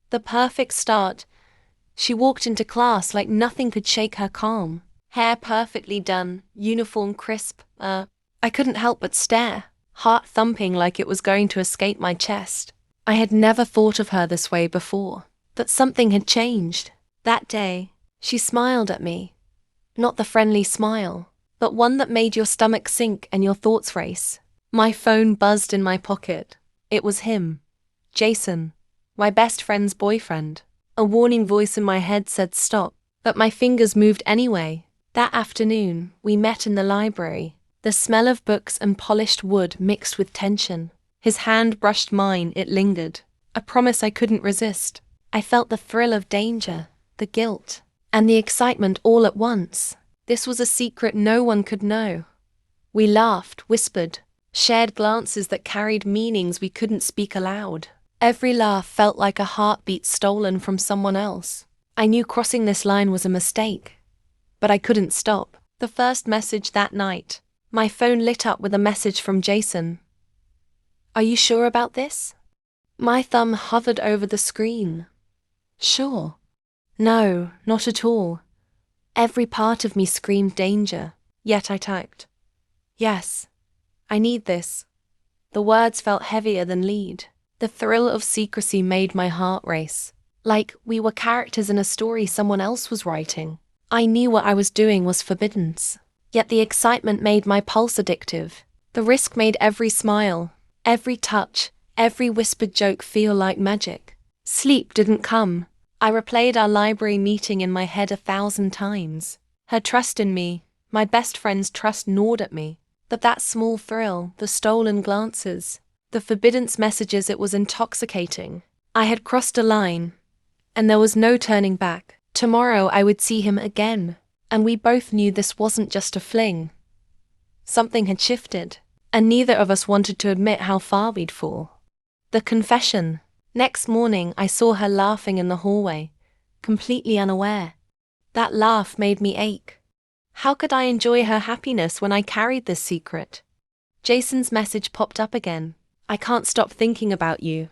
The perfect start. She walked into class like nothing could shake her calm. Hair perfectly done, uniform crisp. I couldn't help but stare, heart thumping like it was going to escape my chest. I had never thought of her this way before, but something had changed. That day, she smiled at me. Not the friendly smile, but one that made your stomach sink and your thoughts race. My phone buzzed in my pocket. It was him. Jason, my best friend's boyfriend. A warning voice in my head said stop, but my fingers moved anyway. That afternoon, we met in the library. The smell of books and polished wood mixed with tension. His hand brushed mine, it lingered. A promise I couldn't resist. I felt the thrill of danger, the guilt, and the excitement all at once. This was a secret no one could know. We laughed, whispered, shared glances that carried meanings we couldn't speak aloud. Every laugh felt like a heartbeat stolen from someone else. I knew crossing this line was a mistake, but I couldn't stop. The first message that night. My phone lit up with a message from Jason. Are you sure about this? My thumb hovered over the screen. Sure. No, not at all. Every part of me screamed danger, yet I typed. Yes, I need this. The words felt heavier than lead. The thrill of secrecy made my heart race, like we were characters in a story someone else was writing. I knew what I was doing was forbidden, yet the excitement made my pulse addictive. The risk made every smile, every touch, every whispered joke feel like magic. Sleep didn't come. I replayed our library meeting in my head 1,000 times. Her trust in me, my best friend's trust gnawed at me. But that small thrill, the stolen glances, the forbidden messages, it was intoxicating. I had crossed a line, and there was no turning back. Tomorrow I would see him again, and we both knew this wasn't just a fling. Something had shifted, and neither of us wanted to admit how far we'd fall. The confession. Next morning I saw her laughing in the hallway, completely unaware. That laugh made me ache. How could I enjoy her happiness when I carried this secret? Jason's message popped up again. I can't stop thinking about you.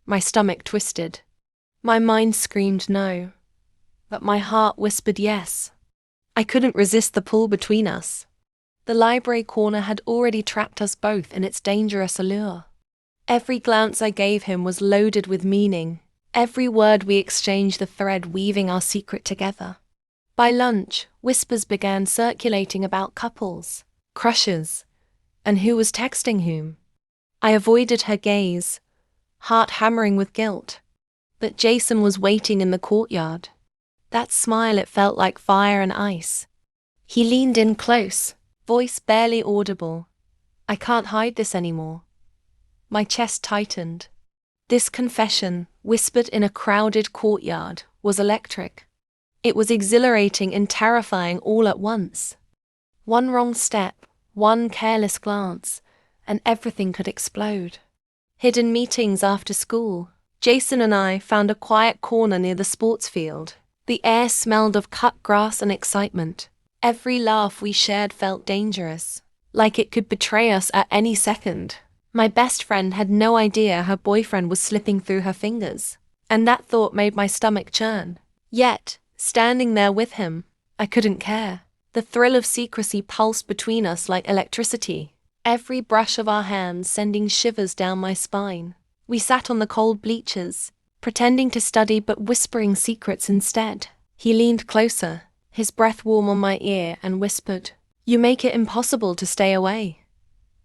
My stomach twisted. My mind screamed no, but my heart whispered yes. I couldn't resist the pull between us. The library corner had already trapped us both in its dangerous allure. Every glance I gave him was loaded with meaning. Every word we exchanged, the thread weaving our secret together. By lunch, whispers began circulating about couples, crushes, and who was texting whom. I avoided her gaze, heart hammering with guilt. But Jason was waiting in the courtyard. That smile, it felt like fire and ice. He leaned in close, voice barely audible. I can't hide this anymore. My chest tightened. This confession, whispered in a crowded courtyard, was electric. It was exhilarating and terrifying all at once. One wrong step, one careless glance, and everything could explode. Hidden meetings after school. Jason and I found a quiet corner near the sports field. The air smelled of cut grass and excitement. Every laugh we shared felt dangerous, like it could betray us at any second. My best friend had no idea her boyfriend was slipping through her fingers, and that thought made my stomach churn. Yet, standing there with him, I couldn't care. The thrill of secrecy pulsed between us like electricity, every brush of our hands sending shivers down my spine. We sat on the cold bleachers, pretending to study but whispering secrets instead. He leaned closer, his breath warm on my ear, and whispered, "You make it impossible to stay away."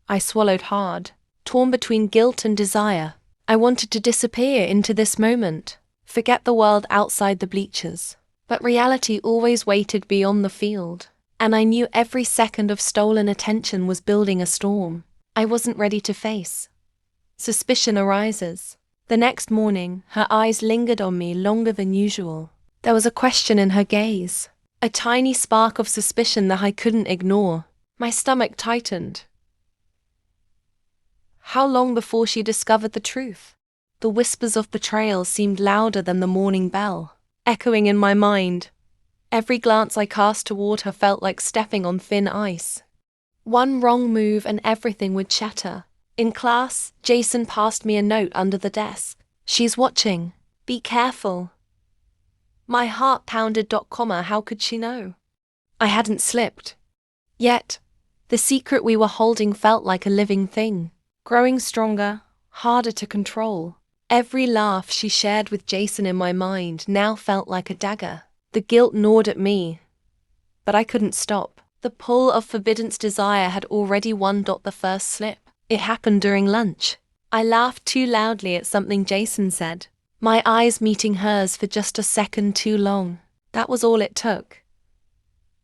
I swallowed hard, torn between guilt and desire. I wanted to disappear into this moment, forget the world outside the bleachers. But reality always waited beyond the field, and I knew every second of stolen attention was building a storm I wasn't ready to face. Suspicion arises. The next morning, her eyes lingered on me longer than usual. There was a question in her gaze, a tiny spark of suspicion that I couldn't ignore. My stomach tightened. How long before she discovered the truth? The whispers of betrayal seemed louder than the morning bell, echoing in my mind. Every glance I cast toward her felt like stepping on thin ice. One wrong move and everything would shatter. In class, Jason passed me a note under the desk. "She's watching. Be careful. My heart pounded. How could she know? I hadn't slipped. Yet, the secret we were holding felt like a living thing, growing stronger, harder to control. Every laugh she shared with Jason in my mind now felt like a dagger. The guilt gnawed at me, but I couldn't stop. The pull of forbiddance desire had already won. The first slip. It happened during lunch. I laughed too loudly at something Jason said, my eyes meeting hers for just a second too long. That was all it took.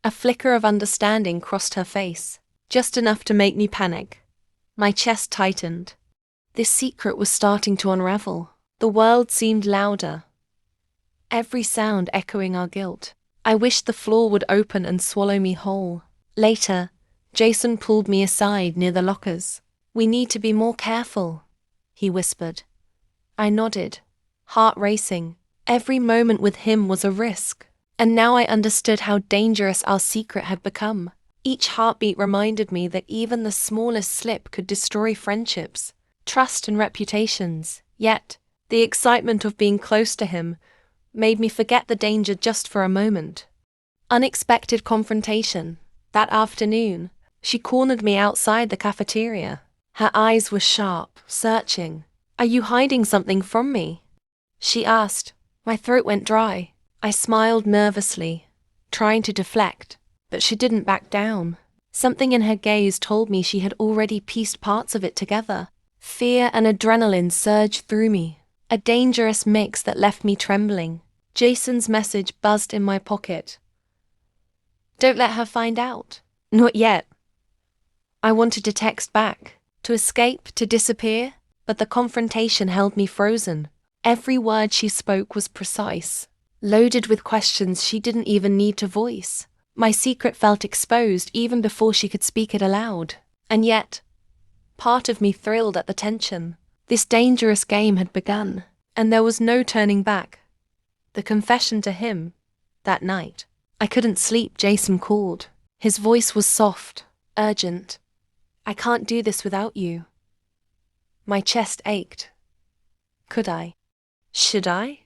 A flicker of understanding crossed her face, just enough to make me panic. My chest tightened. This secret was starting to unravel. The world seemed louder, every sound echoing our guilt. I wished the floor would open and swallow me whole. Later, Jason pulled me aside near the lockers. We need to be more careful, he whispered. I nodded, heart racing. Every moment with him was a risk. And now I understood how dangerous our secret had become. Each heartbeat reminded me that even the smallest slip could destroy friendships, trust and reputations. Yet, the excitement of being close to him made me forget the danger just for a moment. Unexpected confrontation. That afternoon, she cornered me outside the cafeteria. Her eyes were sharp, searching. Are you hiding something from me? She asked. My throat went dry. I smiled nervously, trying to deflect, but she didn't back down. Something in her gaze told me she had already pieced parts of it together. Fear and adrenaline surged through me, a dangerous mix that left me trembling. Jason's message buzzed in my pocket. Don't let her find out. Not yet. I wanted to text back, to escape, to disappear, but the confrontation held me frozen. Every word she spoke was precise, loaded with questions she didn't even need to voice. My secret felt exposed even before she could speak it aloud. And yet, part of me thrilled at the tension. This dangerous game had begun, and there was no turning back. The confession to him, that night. I couldn't sleep. Jason called. His voice was soft, urgent. I can't do this without you. My chest ached. Could I? Should I?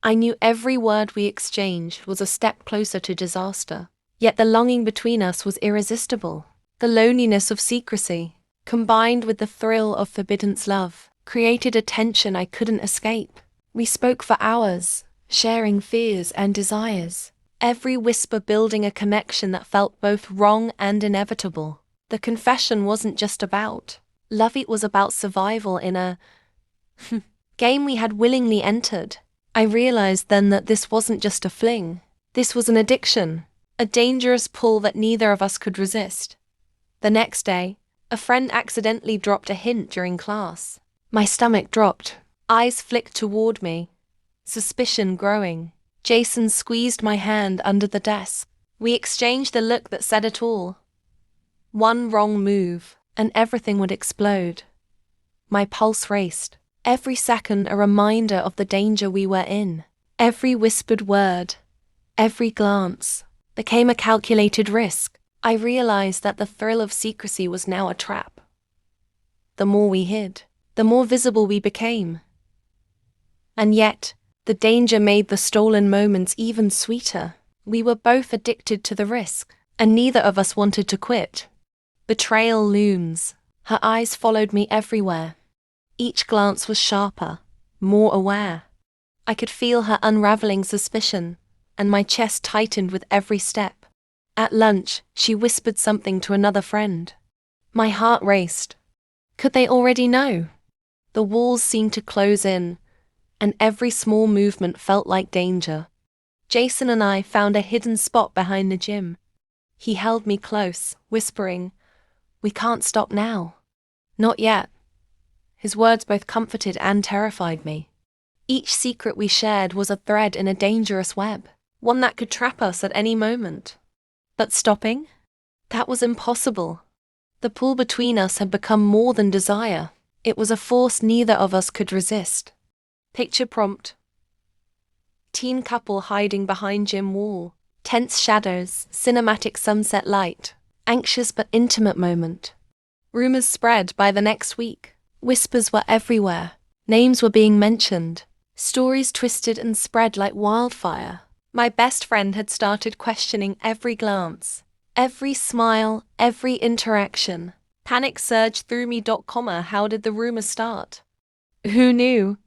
I knew every word we exchanged was a step closer to disaster. Yet the longing between us was irresistible. The loneliness of secrecy, combined with the thrill of forbiddance love, created a tension I couldn't escape. We spoke for hours, sharing fears and desires, every whisper building a connection that felt both wrong and inevitable. The confession wasn't just about love, it was about survival in a game we had willingly entered. I realized then that this wasn't just a fling. This was an addiction, a dangerous pull that neither of us could resist. The next day, a friend accidentally dropped a hint during class. My stomach dropped, eyes flicked toward me, suspicion growing. Jason squeezed my hand under the desk. We exchanged the look that said it all. One wrong move, and everything would explode. My pulse raced, every second a reminder of the danger we were in. Every whispered word, every glance, became a calculated risk. I realized that the thrill of secrecy was now a trap. The more we hid, the more visible we became. And yet, the danger made the stolen moments even sweeter. We were both addicted to the risk, and neither of us wanted to quit. Betrayal looms. Her eyes followed me everywhere. Each glance was sharper, more aware. I could feel her unraveling suspicion, and my chest tightened with every step. At lunch, she whispered something to another friend. My heart raced. Could they already know? The walls seemed to close in, and every small movement felt like danger. Jason and I found a hidden spot behind the gym. He held me close, whispering, "We can't stop now." Not yet. His words both comforted and terrified me. Each secret we shared was a thread in a dangerous web, one that could trap us at any moment. But stopping? That was impossible. The pull between us had become more than desire. It was a force neither of us could resist. Picture prompt. Teen couple hiding behind gym wall. Tense shadows, cinematic sunset light. Anxious but intimate moment. Rumors spread by the next week. Whispers were everywhere. Names were being mentioned. Stories twisted and spread like wildfire. My best friend had started questioning every glance, every smile, every interaction. Panic surged through me. How did the rumors start? Who knew?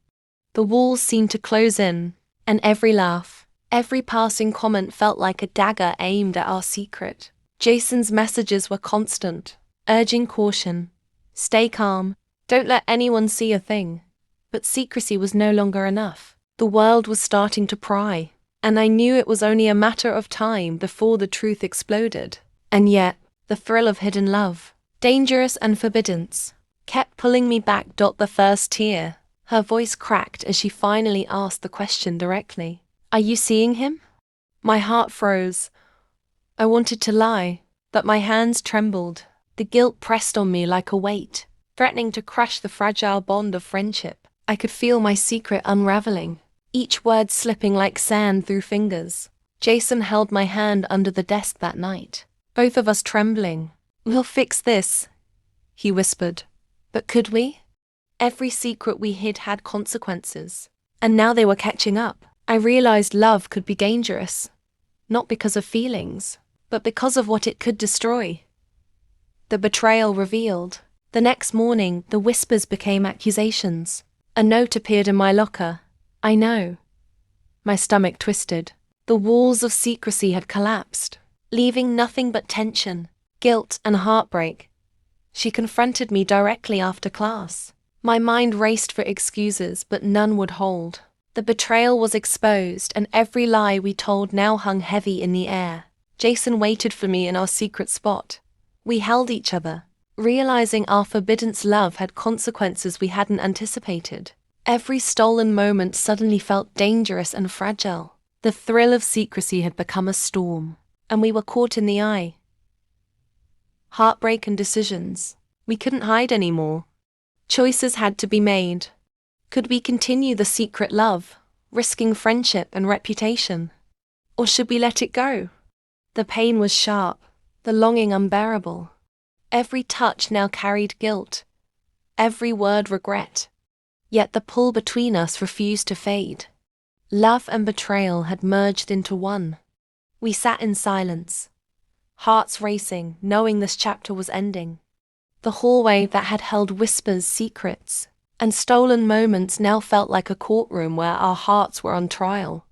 The walls seemed to close in, and every laugh, every passing comment felt like a dagger aimed at our secret. Jason's messages were constant, urging caution. Stay calm, don't let anyone see a thing. But secrecy was no longer enough. The world was starting to pry, and I knew it was only a matter of time before the truth exploded. And yet, the thrill of hidden love, dangerous and forbidden, kept pulling me back. The first tear. Her voice cracked as she finally asked the question directly. Are you seeing him? My heart froze. I wanted to lie, but my hands trembled. The guilt pressed on me like a weight, threatening to crush the fragile bond of friendship. I could feel my secret unraveling, each word slipping like sand through fingers. Jason held my hand under the desk that night, both of us trembling. We'll fix this, he whispered. But could we? Every secret we hid had consequences, and now they were catching up. I realized love could be dangerous, not because of feelings, but because of what it could destroy. The betrayal revealed. The next morning, the whispers became accusations. A note appeared in my locker. I know. My stomach twisted. The walls of secrecy had collapsed, leaving nothing but tension, guilt, and heartbreak. She confronted me directly after class. My mind raced for excuses, but none would hold. The betrayal was exposed, and every lie we told now hung heavy in the air. Jason waited for me in our secret spot. We held each other, realizing our forbidden love had consequences we hadn't anticipated. Every stolen moment suddenly felt dangerous and fragile. The thrill of secrecy had become a storm, and we were caught in the eye. Heartbreak and decisions. We couldn't hide anymore. Choices had to be made. Could we continue the secret love, risking friendship and reputation? Or should we let it go? The pain was sharp, the longing unbearable. Every touch now carried guilt, every word regret. Yet the pull between us refused to fade. Love and betrayal had merged into one. We sat in silence, hearts racing, knowing this chapter was ending. The hallway that had held whispers, secrets, and stolen moments now felt like a courtroom where our hearts were on trial.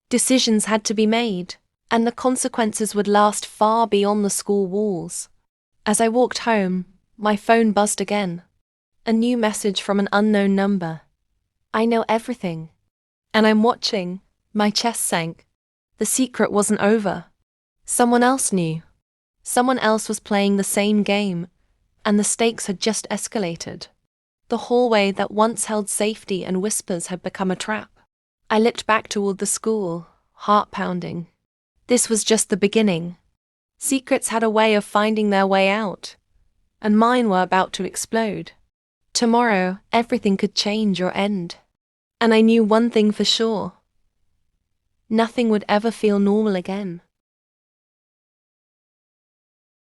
Decisions had to be made, and the consequences would last far beyond the school walls. As I walked home, my phone buzzed again. A new message from an unknown number. I know everything. And I'm watching. My chest sank. The secret wasn't over. Someone else knew. Someone else was playing the same game, and the stakes had just escalated. The hallway that once held safety and whispers had become a trap. I looked back toward the school, heart pounding. This was just the beginning. Secrets had a way of finding their way out, and mine were about to explode. Tomorrow, everything could change or end. And I knew one thing for sure. Nothing would ever feel normal again.